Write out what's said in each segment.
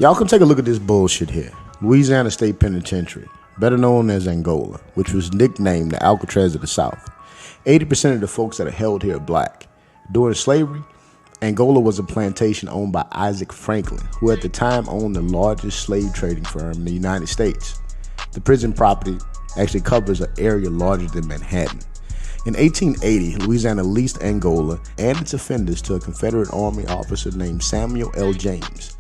Y'all come take a look at this bullshit here. Louisiana State Penitentiary, better known as Angola, which was nicknamed the Alcatraz of the South. 80% of the folks that are held here are black. During slavery, Angola was a plantation owned by Isaac Franklin, who at the time owned the largest slave trading firm in the United States. The prison property actually covers an area larger than Manhattan. In 1880, Louisiana leased Angola and its offenders to a Confederate Army officer named Samuel L. James.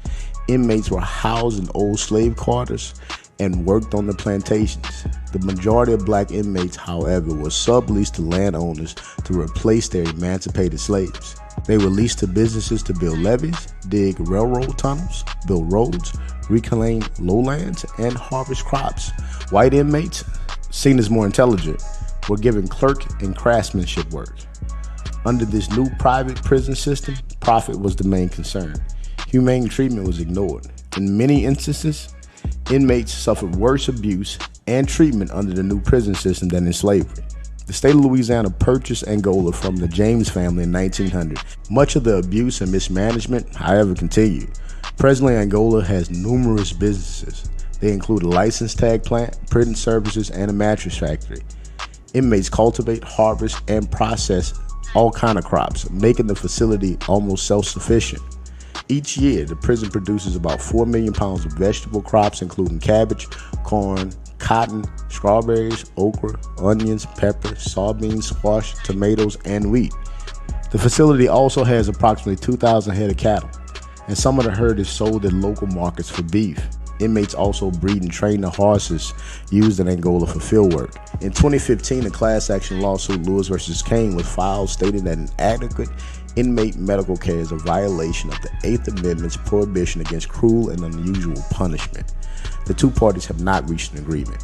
Inmates were housed in old slave quarters and worked on the plantations. The majority of black inmates, however, were subleased to landowners to replace their emancipated slaves. They were leased to businesses to build levees, dig railroad tunnels, build roads, reclaim lowlands, and harvest crops. White inmates, seen as more intelligent, were given clerk and craftsmanship work. Under this new private prison system, profit was the main concern. Humane treatment was ignored. In many instances, inmates suffered worse abuse and treatment under the new prison system than in slavery. The state of Louisiana purchased Angola from the James family in 1900. Much of the abuse and mismanagement, however, continued. Presently, Angola has numerous businesses. They include a license tag plant, prison services, and a mattress factory. Inmates cultivate, harvest, and process all kinds of crops, making the facility almost self-sufficient. Each year, the prison produces about 4 million pounds of vegetable crops, including cabbage, corn, cotton, strawberries, okra, onions, pepper, soybeans, squash, tomatoes, and wheat. The facility also has approximately 2,000 head of cattle, and some of the herd is sold at local markets for beef. Inmates also breed and train the horses used in Angola for field work. In 2015, a class action lawsuit, Lewis versus Kane, was filed stating that inadequate inmate medical care is a violation of the 8th Amendment's prohibition against cruel and unusual punishment. The two parties have not reached an agreement.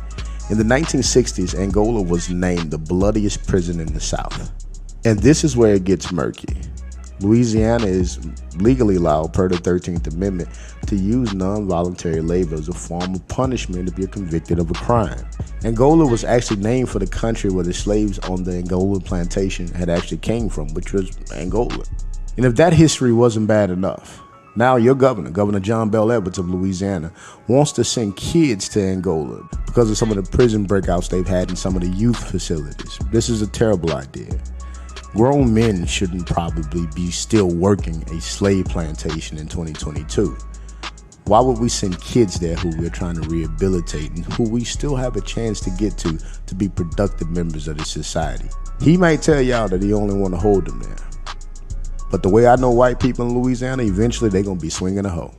In the 1960s, Angola was named the bloodiest prison in the South. And this is where it gets murky. Louisiana is legally allowed per the 13th Amendment to use non-voluntary labor as a form of punishment if you're convicted of a crime. Angola was actually named for the country where the slaves on the Angola plantation had actually came from, which was Angola. And if that history wasn't bad enough, now your Governor John Bel Edwards of Louisiana, wants to send kids to Angola because of some of the prison breakouts they've had in some of the youth facilities. This is a terrible idea. Grown men shouldn't probably be still working a slave plantation in 2022. Why would we send kids there who we're trying to rehabilitate and who we still have a chance to get to be productive members of the society? He might tell y'all that he only want to hold them there. But the way I know white people in Louisiana, eventually they're going to be swinging a hoe.